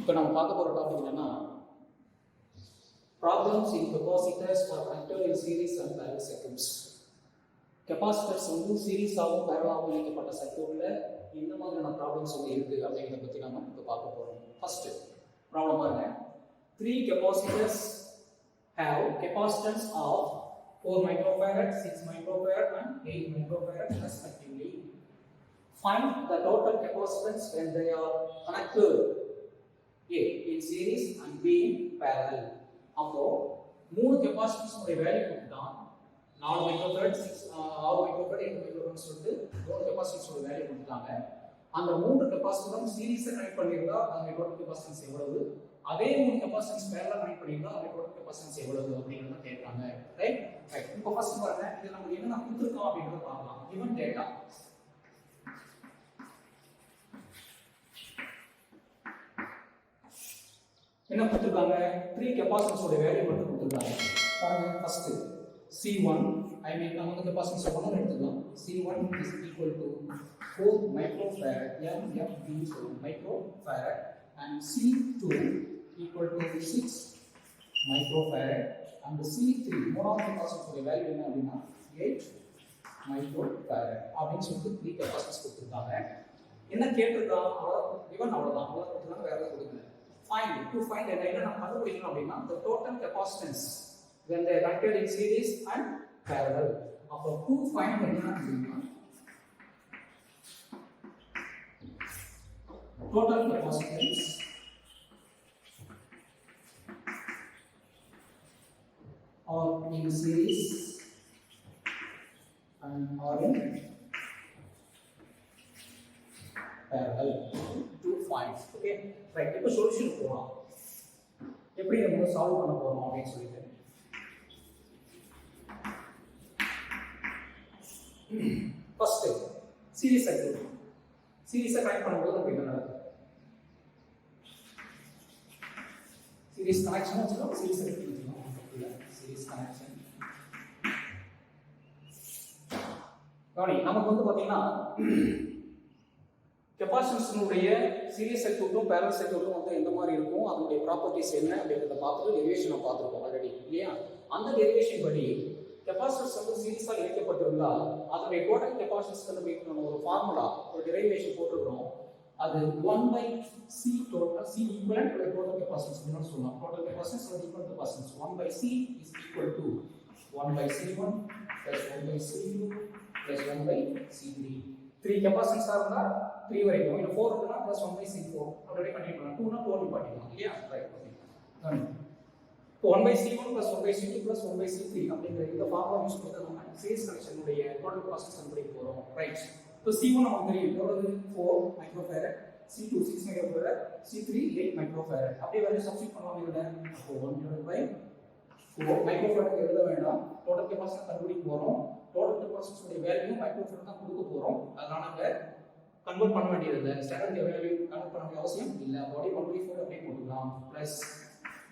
இப்போ நம்ம பார்க்க போகிற டாபிக் என்னன்னா problems in capacitors for connected in series and parallel circuits. Capacitors வந்து சீரிஸாகவும் பேரலாகவும் இணைக்கப்பட்ட சர்க்யூட்டில் இந்த மாதிரியான ப்ராப்ளம்ஸ் வந்து இருக்குது அப்படிங்கிறத பற்றி நம்ம இப்போ பார்க்க போகிறோம். ஃபர்ஸ்ட் ப்ராப்ளம் பாருங்க. 3 capacitors have capacitance of 4 microfarad, 6 microfarad and 8 microfarad respectively. Find the total capacitance when they are connected A in series and B in parallel. அப்போ 3 capacitors உடைய வேல்யூ கொடுத்தான். 4 microfarad, 6 microfarad, 8 microfarad சொல்லிட்டு 3 capacitors உடைய value கொடுத்தாங்க. அந்த 3 கெபாசிட்டரும் சீரிஸை connect பண்ணியிருந்தா அதோட total capacitance எவ்வளவு, அதே 3 கெபாசிட்டன்ஸ் பேரலா கனெக்ட் பண்ணியிருந்தா அதோட டோட்டல் கெபாசிட்டன்ஸ் எவ்வளவு அப்படிங்கறத கேட்கறாங்க. ரைட். இப்போ ஃபர்ஸ்ட் பாருங்க, இது நம்ம என்ன கொடுத்திருக்கோம் அப்படிங்கறத பார்க்கலாம். given data என்ன கொடுத்திருக்காங்க, 3 கெபாசிட்டன்ஸ் உடைய வேல்யூ மட்டும் கொடுத்திருக்காங்க. பாருங்க, ஃபர்ஸ்ட் C1 நம்ம வந்து கெபாசிட்டன்ஸ் ஒன்னு எடுத்துக்கலாம். C1 is equal to 4 microfarad MFB microfarad and C2 equal to 6 microfarad and C3 மூணாவது கெபாசிட்டன்ஸ் உடைய வேல்யூ என்ன அப்படின்னா 8 microfarad அப்படின்னு சொல்லிட்டு 3 கெபாசிட்டன்ஸ் கொடுத்திருக்காங்க. என்ன கேட்டிருக்காங்க, அவ்வளவுதான் கொடுத்துருக்காங்க, வேற எதுவும் கொடுக்கல. To find என்ன நம்ம கண்டுபிடிக்கணும் அப்படின்னா the total capacitance when they are connected in series and parallel. அப்போ to find என்ன அப்படின்னா total capacitance or in series and or in parallel to find. Okay, right. இப்போ சொல்யூஷன் போலாம். எப்படி நம்ம சால்வ் பண்ண போறோம் அப்படின்னு சொல்லிட்டு ஃபர்ஸ்ட் சீரிஸ் சர்க்யூட். சீரிஸை கனெக்ட் பண்ணும்போது நமக்கு என்ன நடக்குது, சீரிஸ் கனெக்ஷன் வச்சுக்கலாம், சீரிஸ் சர்க்யூட் வச்சுக்கலாம். சீரிஸ் கனெக்ஷன் கவனி, நமக்கு வந்து பாத்தீங்கன்னா கெபாசிட்டன்ஸ்னுடைய சீரிஸ் சர்க்யூட்டும் பேரலல் சர்க்யூட்டும் வந்து எந்த மாதிரி இருக்கும், அதனுடைய ப்ராப்பர்ட்டிஸ் என்ன அப்படிங்கிறத பார்த்துட்டு டெரிவேஷனை பார்த்துருக்கோம் ஆல்ரெடி இல்லையா. அந்த டெரிவேஷன் படி கெபாசிட்டன்ஸ் வந்து சீரிஸாக இணைக்கப்பட்டிருந்தால் அதனுடைய டோட்டல் கெபாசிட்டன்ஸ் கண்டுபிடிக்கணும் ஒரு ஃபார்முலா, ஒரு டெரிவேஷன் போட்டிருக்கிறோம். அது 1/C total C equivalent to the total capacitance ன்னு சொல்லலாம். total capacitance or equal capacitance 1/C is equal to 1/C1 plus 1/C2 plus 1/C3. 3 capacitance இருந்தா 3 வரைக்கும், இல்ல 4 இருந்தா plus 1/C4 அப்படியே கண்டினியூ பண்ணலாம். 2 னா 4 பண்ணிக்கலாம் இல்லையா. ரைட். ஓகே. இப்போ 1/C1 plus 1/C2 plus 1/C3 அப்படிங்கிற இந்த ஃபார்முலா யூஸ் பண்ணி நம்ம சீரிஸ் கனெக்ஷனுடைய டோட்டல் கெபாசிட்டன்ஸ் கண்டுபிடிக்க போறோம். ரைட். இப்போ C1 நமக்கு தெரியும் எவ்வளவு, 4 microfarad, C2 6 microfarad, C3 8 microfarad. அப்படியே வேல்யூ சப்ஸ்டிட்யூட் பண்ணலாம் இதுல. அப்போ 1/4 microfarad எழுத வேண்டாம், டோட்டல் கெபாசிட்டன்ஸ் கண்டுபிடிக்க போறோம். டோட்டல் கெபாசிட்டன்ஸ் உடைய வேல்யூ மைக்ரோஃபாரட் தான் கொடுக்க போறோம். அதனால நம்ம கன்வர்ட் பண்ண வேண்டியது இல்லை, ஸ்டாண்டர்ட் வேல்யூ கன்வர்ட் பண்ண வேண்டிய அவசியம் இல்லை. அப்படியே 1/4 அப்படியே போட்டுக்கலாம். Plus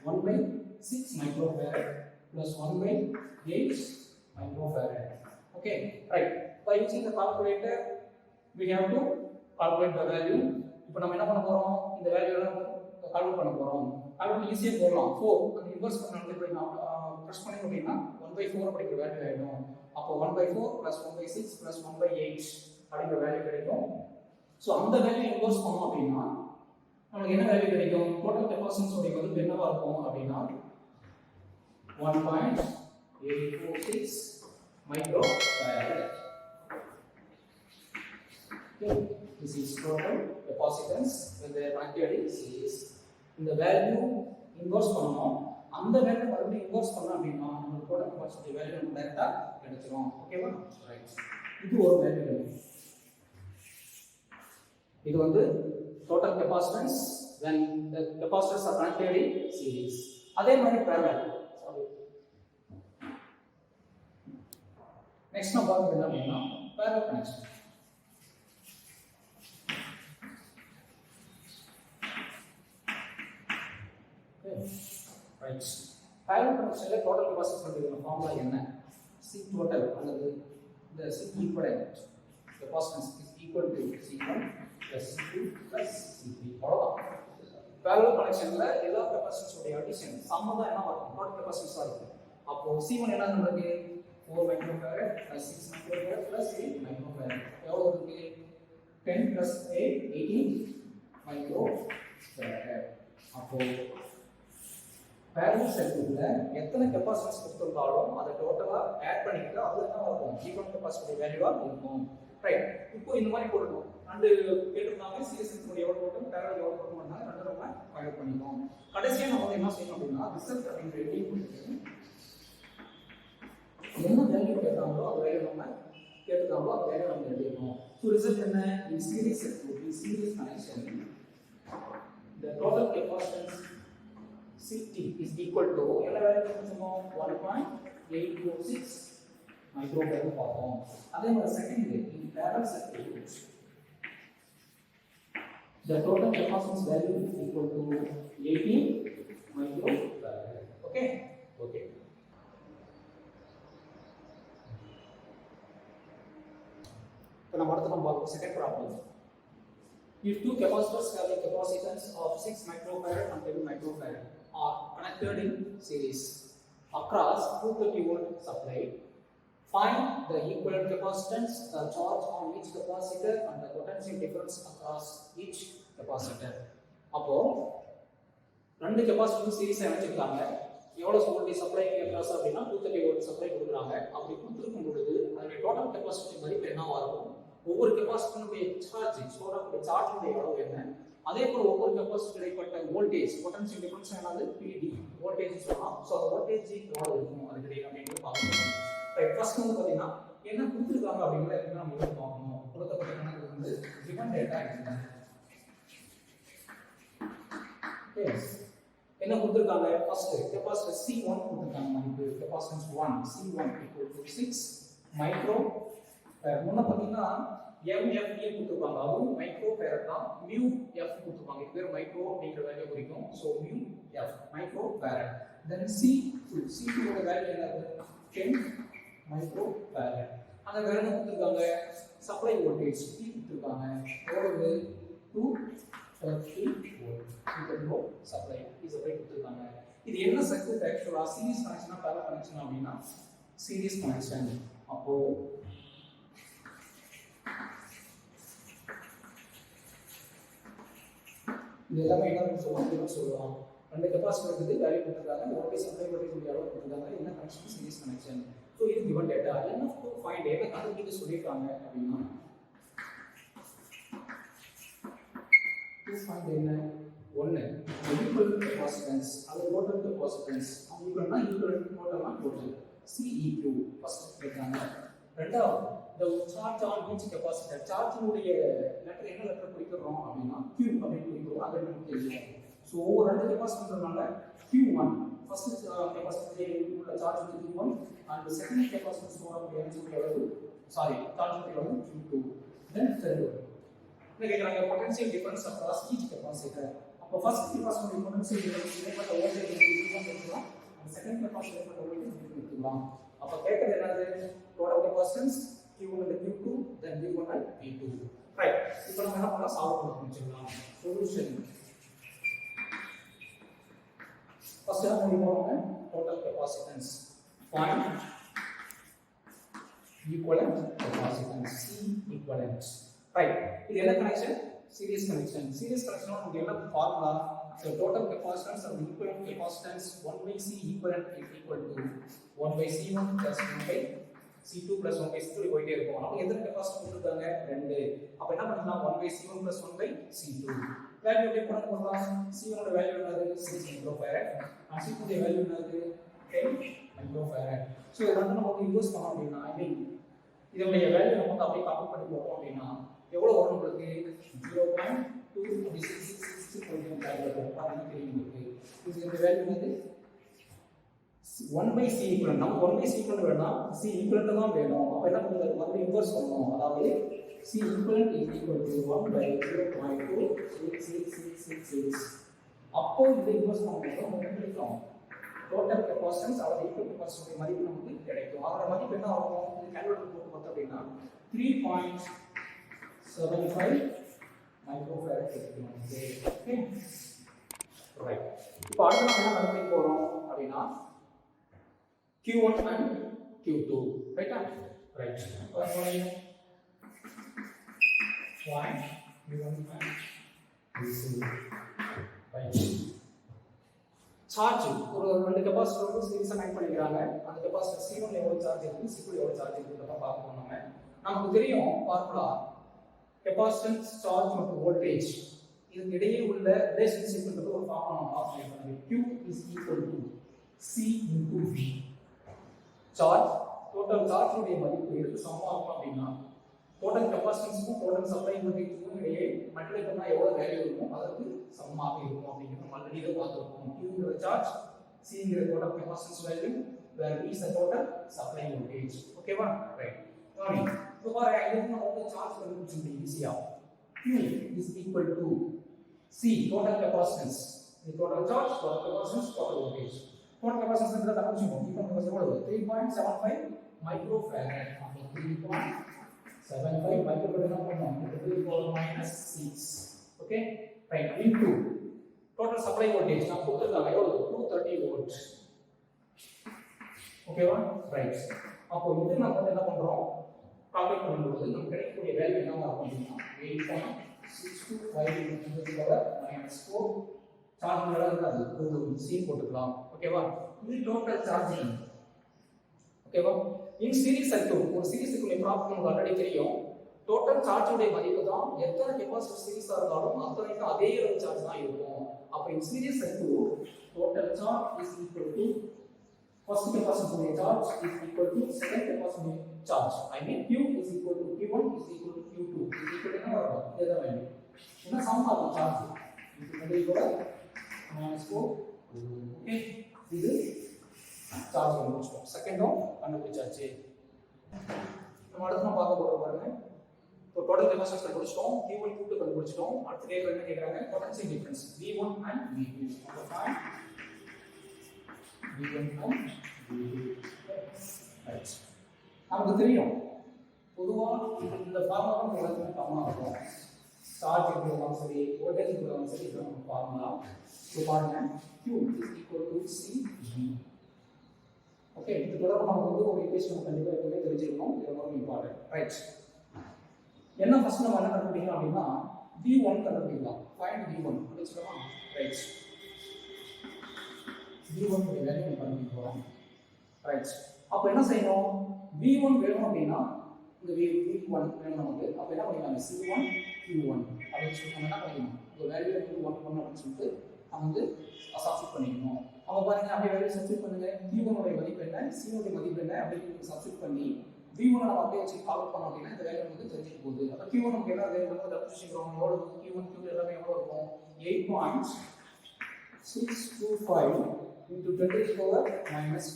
1/6 microfarad plus 1/8 microfarad. Okay, right. By using the calculator, we have to calculate the value. இப்போ நம்ம என்ன பண்ண போறோம், இந்த வேல்யூ எல்லாம் கால்குலேட் பண்ண போறோம். கால்குலேட் ஈஸியா போடலாம். 4 அந்த இன்வெர்ஸ் பண்ணனும் அப்படினா பிரஸ் பண்ணி அப்படினா 1/4 அப்படிங்கிற வேல்யூ ஆயிடும். அப்போ 1/4 plus 1/6 plus 1/8 அப்படிங்கிற வேல்யூ கிடைக்கும். சோ அந்த வேல்யூ இன்வெர்ஸ் பண்ணோம் அப்படினா நமக்கு என்ன வேல்யூ கிடைக்கும், டோட்டல் கெபாசிட்டன்ஸ் உடைய வந்து என்னவா இருக்கும் அப்படினா 1.846 microfarad. Okay, this is total capacitance when they are connected in series. இந்த வேல்யூ இன்வெர்ஸ் பண்ணனும், அந்த வேல்யூ மறுபடியும் இன்வெர்ஸ் பண்ணோம் அப்படினா நம்ம டோட்டல் கெபாசிட்டி வேல்யூ நமக்கு டைரக்டா கிடைச்சிரும். ஓகேவா. ரைட். இது ஒரு வேல்யூ. இது வந்து total capacitance when the capacitors are connected in series. அதே மாதிரி parallel. நெக்ஸ்ட் நம்ம பார்க்க என்ன அப்படின்னா parallel connection. Okay, right. Parallel connectionல total capacitance கண்டுபிடிக்கிற ஃபார்முலா என்ன, C total அல்லது the C equivalent capacitance is equal to C1 plus C2 plus C3. அவ்வளவுதான். பேரலல் கனெக்ஷன்ல எல்லா கெபாசிட்டன்ஸ் உடைய அடிஷன் சம்ம தான் என்ன வரும் டோட்டல் கெபாசிட்டன்ஸா இருக்கும். அப்போ C1 என்ன நமக்கு 4 மைக்ரோஃபாரட் + 6 மைக்ரோஃபாரட் + 8 மைக்ரோஃபாரட் எவ்வளவு இருக்கு 10 + 8 18 மைக்ரோஃபாரட். அப்போ பேரலல் சர்க்யூட்ல எத்தனை கெபாசிட்டன்ஸ் கொடுத்திருந்தாலும் அதை டோட்டலா ஆட் பண்ணிட்டு அது என்ன இருக்கும் ஈக்குவல் கெபாசிட்டி வேல்யூவா இருக்கும். ரைட், இப்போ இந்த மாதிரி போடணும். ரெண்டு கேட்டிருந்தாங்க சீரிஸ் சர்க்யூட் எவ்வளவு போட்டோம் பேரலல் எவ்வளவு போட்டோம் பண்ணாங்க ரெண்டு நம்ம ஃபைண்ட் பண்ணிட்டோம். கடைசியா நம்ம என்ன செய்யணும் அப்படின்னா ரிசல்ட் அப்படின்ற எழுதி கொடுத்து என்ன வேல்யூ கேட்டாங்களோ அது வேல்யூ நம்ம கேட்டுட்டாங்களோ அது வேல்யூ நம்ம எழுதிக்கணும். ஸோ ரிசல்ட் என்ன in series circuit in series connection the total capacitance CT is equal to என்ன வேல்யூ கொடுத்தோம் 1.846 மைக்ரோஃபாரட் பார்த்தோம். அதே மாதிரி second in parallel circuit the total capacitance value is equal to 18 microfarad. Okay. இப்போ நம்ம அடுத்து நம்ம பார்ப்போம் second problem. If two capacitors having capacitance of 6 microfarad and 10 microfarad are connected in series across 230 volt supply, find the equivalent capacitance, the charge on each capacitor and the potential difference across each capacitor. அப்போ ரெண்டு capacitor சீரிஸா இணைச்சிருக்காங்க. எவ்வளவு voltage supply கேட்கறாங்க அப்படின்னா 230 volt supply கொடுக்குறாங்க. அப்படி கொடுத்துருக்கும் பொழுது அதோட டோட்டல் கெபாசிட்டி மதிப்பு என்னவா இருக்கும், ஒவ்வொரு கெபாசிட்டருடைய சார்ஜ் சோடாவுடைய சார்ஜுடைய அளவு என்ன, அதே போல ஒவ்வொரு கெபாசிட்டர் இடைப்பட்ட வோல்டேஜ் பொட்டன்ஷியல் டிஃபரன்ஸ் என்னது PD வோல்டேஜ் சொல்லலாம். ஸோ அந்த வோல்டேஜ் எவ்வளவு இருக்கும் அது கிடையாது அப்படின்னு பார்க்கணும். ரைட், ஃபர்ஸ்ட் வந்து பார்த்தீங்கன்னா என்ன கொடுத்துருக்காங்க அப்படிங்கிறத எப்படி நம்ம பார்க்கணும். கொடுத்தப்பட்ட கணக்கு வந்து given data என்ன என்ன கொடுத்துருக்காங்க. ஃபர்ஸ்ட் கெபாசிட்டர் C1 கொடுத்துருக்காங்க மதிப்பு கெபாசிட்டன்ஸ் 1 C1 = 6 மைக்ரோ. முன்ன பார்த்தீங்கன்னா MFE கொடுத்துருப்பாங்க, அதுவும் மைக்ரோ ஃபேரட் தான். மியூ எஃப் கொடுத்துருப்பாங்க, இது பேர் மைக்ரோ அப்படிங்கிற வேல்யூ குறிக்கும். So mu F micro farad. Then C2 ஓட வேல்யூ என்னது 10 மைக்ரோ ஃபேரட். அந்த வேல்யூ கொடுத்துருக்காங்க. சப்ளை வோல்டேஜ் P கொடுத்துருக்காங்க, எவ்வளவு 230 வோல்ட் சப்ளை கொடுத்துருக்காங்க. இது என்ன சர்க்யூட் ஆக்சுவலா சீரிஸ் கனெக்ஷனா பேரலல் கனெக்ஷனா அப்படின்னா சீரிஸ் கனெக்ஷன். அப்போ இது எல்லாமே என்ன சொல்லலாம் ரெண்டு கெபாசிட்டர் இருக்குது வேல்யூ கொடுத்துருக்காங்க, வோல்டேஜ் சப்ளை வோல்டேஜ் எவ்வளவு கொடுத்துருக்காங்க, என்ன கனெக்ஷன் சீரிஸ் கனெக்ஷன். ஸோ இது given data என்ன ஃபைண்ட் என்ன கண்டுபிடிக்க சொல்லியிருக்காங்க அப்படின்னா ஃபைண்ட் என்ன ஒன்று ஈக்குவல் கெபாசிட்டன்ஸ் அது டோட்டல் கெபாசிட்டன்ஸ் ஈக்குவல்னா ஈக்குவல் டோட்டல்னா டோட்டல் CEQ ஃபர்ஸ்ட் கேட்குறாங்க. ரெண்டாவது the charge on each capacitor சார்ஜினுடைய லெட்டர் என்ன லெட்டர் குறிக்கிறோம் அப்படின்னா Q அப்படின்னு குறிக்கிறோம். அது நமக்கு தெரியும். ஸோ ஒவ்வொரு ரெண்டு கெபாசிட்டர்னால Q1 ஃபர்ஸ்ட் கெபாசிட்டர் உள்ள சார்ஜ் வந்து Q1 and second capacitor store energy எவ்வளவு சார்ஜ் எவ்வளவு Q2. தென் தேர்ட் என்ன கேக்குறாங்க potential difference across each capacitor. அப்போ ஃபர்ஸ்ட் கெபாசிட்டர் பொட்டன்ஷியல் டிஃபரன்ஸ் ஏற்பட்ட வோல்டேஜ் எடுத்துக்கலாம், அந்த செகண்ட் கெபாசிட்டர் ஏற்பட்ட வோல்டேஜ் எடுத்துக்கலாம். அப்போ கேட்டது என்னது total capacitance Q1 and Q2 then V1 and V2. Right, இப்போ நம்ம என்ன பண்ணலாம் சால்வ் பண்ண ஆரம்பிச்சிடலாம். சொல்யூஷன் ஃபர்ஸ்ட் என்ன பண்ணுவோம் total capacitance point equivalent capacitance C equivalent. Right, இது என்ன connection series connection. Series connection நமக்கு என்ன formula so total capacitance of equivalent capacitance 1/C equivalent is equal to 1/C1 plus 1/C2 plus 1/C2 போயிட்டே இருக்கும். அப்ப எத்தனை கெபாசிட்டர் கொடுத்திருக்காங்க 2. அப்ப என்ன பண்ணலாம் 1/C1 plus 1/C2 வேல்யூ எப்படி போடலாம். C1 ஓட வேல்யூ என்னது 6 மைக்ரோஃபாரட் and C2 ஓட வேல்யூ என்னது 10 மைக்ரோஃபாரட். சோ இத வந்து நம்ம யூஸ் பண்ணோம் அப்படினா ஐ மீன் இதோட வேல்யூ நம்ம அப்படியே காப்பி பண்ணி போறோம் அப்படினா எவ்வளவு வரும் உங்களுக்கு 0.266 கொஞ்சம் கால்குலேட் பண்ணி தெரியுங்க. இந்த வேல்யூ வந்து 1/C ஈக்குவலன்ட். நம்ம 1/C ஈக்குவலன்ட் வேணாம் C ஈக்குவலன்ட் தான் வேணும். அப்ப என்ன பண்ணுறது மறுபடியும் இன்வெர்ஸ் பண்ணணும். அதாவது C equivalent is equal to 1/0.26666. அப்போ இதை இன்வெர்ஸ் பண்ணும்போது நமக்கு கிடைக்கும் டோட்டல் கெபாசிட்டன்ஸ் அதாவது ஈக்குவல் கெபாசிட்டன்ஸ் மதிப்பு நமக்கு கிடைக்கும். அதோட மதிப்பு என்ன ஆகும் இது கால்குலேட்டர் போட்டு பார்த்தோம் அப்படின்னா 3.75 மைக்ரோஃபாரட் கிடைக்கும். Okay right. இப்போ அடுத்து நம்ம என்ன கண்டுபிடிக்க போறோம் அப்படின்னா Q1 and Q2, ரைட்டா? Right. Point Q1 and Q2. Right. Charge ஒரு ரெண்டு கெபாசிட்டர் வந்து சீரிஸா கனெக்ட் பண்ணிக்கிறாங்க. அந்த கெபாசிட்டர் C1 ல எவ்வளவு சார்ஜ் இருக்கு, C2 ல எவ்வளவு சார்ஜ் இருக்குன்றத பார்ப்போம் நம்ம. நமக்கு தெரியும் ஃபார்முலா கெபாசிட்டன்ஸ் சார்ஜ் மற்றும் வோல்டேஜ் இதுக்கு இடையே உள்ள ரிலேஷன்ஷிப்ன்றது ஒரு ஃபார்முலா நம்ம பார்க்கலாம். Q is equal to C into V. Charge total charge உடைய மதிப்பு எதுக்கு சமமா இருக்கும் அப்படின்னா டோட்டல் கெபாசிட்டன்ஸ்க்கும் டோட்டல் சப்ளை வோல்டேஜ்க்கும் இடையே மல்டிப்ளை பண்ணா எவ்வளவு வேல்யூ இருக்கும் அதற்கு சமமாக இருக்கும் அப்படிங்கிறது நம்ம ஆல்ரெடி இதை பார்த்துருக்கோம். Qங்கிற சார்ஜ், Cங்கிற total capacitance value, where V is the total supply voltage. ஓகேவா? ரைட். இப்போ பாருங்க இதுக்கு நம்ம வந்து சார்ஜ் கண்டுபிடிச்சு முடியும் ஈஸியா. Q is equal to C total capacitance. The total charge, total capacitance, total voltage. Total capacitance is the கண்டுபிடிச்சோம். இப்போ நம்ம எவ்வளவு 3.75 microfarad. அப்போ 3.75 microfarad என்ன பண்ணோம்? 10⁻⁻6. Okay? Right. into total supply voltage நான் கொடுத்திருக்காங்க எவ்வளவு? 230 volt. ஓகேவா? ரைட். அப்போ இது நம்ம வந்து என்ன பண்றோம்? கால்குலேட் பண்ணும்போது நமக்கு கிடைக்கக்கூடிய வேல்யூ என்னவா இருக்கும் அப்படின்னா 8.625 × 10⁻⁻4 சார்ஜ் மேல இருக்காது ஒரு C போட்டுக்கலாம். ஓகேவா? இது டோட்டல் சார்ஜிங். ஓகேவா? இன் சீரிஸ் சர்க்யூட் ஒரு சீரிஸ் சர்க்யூட் ப்ராப்ளம் நமக்கு ஆல்ரெடி தெரியும். டோட்டல் சார்ஜ் உடைய மதிப்பு தான் எத்தனை கெபாசிட்டர் சீரிஸா இருந்தாலும் அத்தனைக்கும் அதே அளவு சார்ஜ் தான் இருக்கும். அப்ப in series circuit total charge is equal to first capacitor charge is equal to second capacitor charge. I mean Q is equal to Q1 is equal to Q2 is equal to என்ன வரும்? இதே value. என்ன some of charge? இது கூட -4. Okay. இது charge கண்டுபிடிச்சோம். செகண்டும் கண்டுபிடிச்சாச்சு. நம்ம அடுத்து நம்ம பார்க்க போறோம் பாருங்க. இப்போ டோட்டல் கெபாசிட்டன்ஸ் கண்டுபிடிச்சோம், Q1 Q2 கண்டுபிடிச்சோம். அடுத்து கேக்குறது என்ன கேக்குறாங்க? Potential difference V1 and V2. நம்ம find V1 and V2. Right. நமக்கு தெரியும் பொதுவா இந்த ஃபார்முலா நம்ம எல்லாத்துக்கும் காமனா இருக்கும். சார்ஜ் இருந்தாலும் சரி, வோல்டேஜ் இருந்தாலும் சரி, இது நம்ம ஃபார்முலா. இப்போ பாருங்க Q is equal to CV. Okay, இது தொடர்பா நமக்கு வந்து ஒரு ஈக்குவேஷன் கண்டிப்பா எப்பவுமே தெரிஞ்சிருக்கணும். இது ரொம்ப இம்பார்ட்டன்ட். ரைட். என்ன ஃபர்ஸ்ட் நம்ம என்ன கண்டுபிடிக்கலாம் அப்படின்னா V1 கண்டுபிடிக்கலாம். Find V1 கண்டுபிடிச்சோமா? ரைட். V1 உடைய வேல்யூ நம்ம கண்டுபிடிக்க போறோம். ரைட். அப்ப என்ன செய்யணும்? V1 வேணும் அப்படின்னா இந்த V1 வேணும் நமக்கு. அப்ப என்ன பண்ணிக்கலாம்? C1 Q1 அப்படின்னு சொல்லி நம்ம என்ன பண்ணிக்கணும்? இந்த வேல்யூ வந்து 1 அப்படின்னு சொல்லிட்டு நம்ம வந்து சப்ஸ்டிட் பண்ணிக்கணும். அப்ப பாருங்க அப்படியே வேல்யூ சப்ஸ்டிட் பண்ணுங்க. Q1 உடைய மதிப்பு என்ன, C1 உடைய மதிப்பு என்ன அப்படின்னு சப்ஸ்டிட் பண்ணி V1 நம்ம அப்படியே வச்சு கால்குலேட் பண்ணோம் அப்படின்னா இந்த வேல்யூ வந்து தெரிஞ்சிட்டு போகுது. அப்ப Q1 நமக்கு என்ன வேல்யூ நம்ம கண்டுபிடிச்சிரோம். எவ்வளவு Q1 Q2 எல்லாமே எவ்வளவு இருக்கும்? 8.625 into 10⁻⁻4 is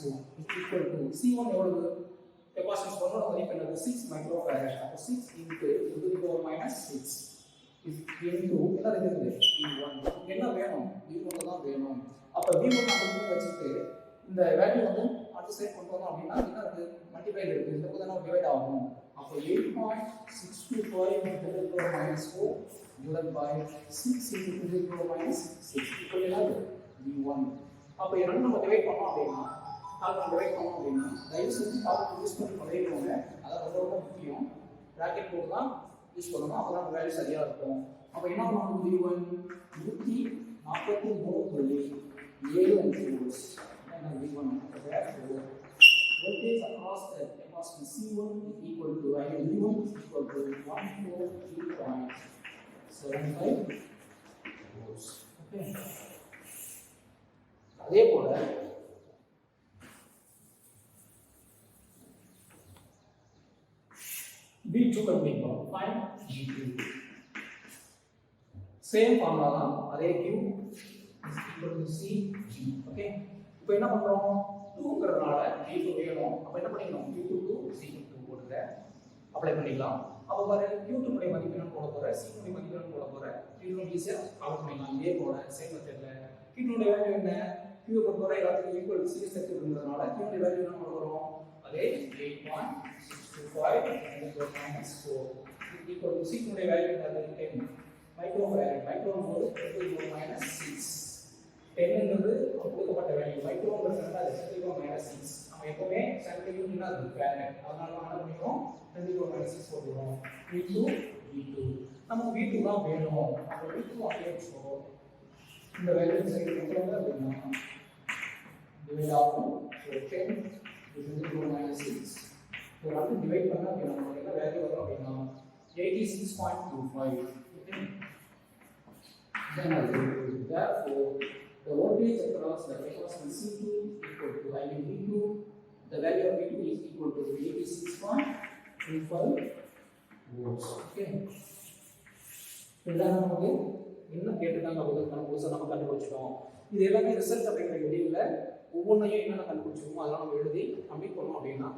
equal to C1 எவ்வளவு? கெபாசிட்டன்ஸ் பண்ணோட மதிப்பு என்னது? 6 மைக்ரோஃபாரட். அப்ப 6 into 10⁻⁶ is into என்ன இருக்குது? V1. என்ன வேணும்? V1 தான் வேணும். அப்ப V1 நம்ம வச்சிட்டு இந்த வேல்யூ வந்து அடுத்த சைடு கொண்டு வந்தோம் அப்படின்னா என்ன இருக்கு? மல்டிப்ளை இருக்கு. இந்த பக்கம் தான் டிவைட் ஆகும். அப்ப 8.625 into 10⁻⁻4 divided by 6 into 10⁻⁶ equal to V1. அப்ப இரண்டு நம்ம டிவைட் பண்ணோம் அப்படின்னா கால்குலேட் டிவைட் பண்ணோம் அப்படின்னா தயவு செஞ்சு கால்குலேட் யூஸ் பண்ணி பழகிக்கோங்க. அதான் ரொம்ப ரொம்ப முக்கியம். பிராக்கெட் போட்டு தான் யூஸ் பண்ணணும். அப்பதான் வேல்யூ சரியா இருக்கும். அப்ப என்ன பண்ணுவோம்? V1 143.75 volts. என்ன V1 voltage across the capacitor C1 is equal to V1 is equal to 143.75 volts. Okay. அதே போல V2 கண்டுபிடிப்போம். Find V2. சேம் ஃபார்முலா தான். அதே Q is equal to C G. Okay. இப்போ என்ன பண்றோம்? 2ங்கறதுனால V2 வேணும். அப்ப என்ன பண்ணிக்கணும்? Q2 C2 போடுங்க. அப்ளை பண்ணிக்கலாம். அப்ப பாரு Q2 உடைய மதிப்பு என்ன போட போற? C2 உடைய மதிப்பு என்ன போட போற? Q2 ஈஸியா கால்குலேட் பண்ணிக்கலாம். இதே போல சேம் மெத்தட்ல Q2 உடைய வேல்யூ என்ன? Q பொறுத்தவரை எல்லாத்துக்கும் ஈக்குவல் சீரிஸ் சர்க்யூட் இருந்ததனால Q உடைய வேல்யூ என்ன போட போறோம்? அதே 8.625 10⁻⁻4 equal to C உடைய வேல்யூ என்னது? 10 மைக்ரோஃபாரட். மைக்ரோன் போது 10⁻⁶. 10ங்கிறது கொடுக்கப்பட்ட வேல்யூ, மைக்ரோங்கிறது அது 10⁻⁻6. நம்ம எப்பவுமே சென்டிமீட்டர்னா அது ஃபேரட், அதனால நம்ம என்ன பண்ணிக்கிறோம் 10⁻⁻6 போட்டுக்கிறோம் into V2. நமக்கு V2 தான் வேணும். அப்ப V2 அப்படியே வச்சுக்கோ. இந்த வேல்யூ சைடு எவ்வளவு அப்படின்னா டிவைட் ஆகும். ஸோ 10 10⁻⁻6 ஸோ வந்து டிவைட் பண்ணா அப்படின்னா நமக்கு என்ன வேல்யூ வரும் அப்படின்னா 86.25. Okay, then therefore the voltage across the capacitor C2 equal to, I mean V2, the value of V2 is equal to 86.25 volts. Okay, இதெல்லாம் நமக்கு என்ன கேட்டுட்டாங்க அப்படிங்கிறது நம்ம புதுசாக நம்ம கண்டுபிடிச்சிட்டோம். இது எல்லாமே ரிசல்ட் அப்படிங்கிற வீடியோவில் ஒவ்வொன்றையும் என்னென்ன கண்டுபிடிச்சிருக்கோமோ அதெல்லாம் நம்ம எழுதி கம்ப்ளீட் பண்ணோம் அப்படின்னா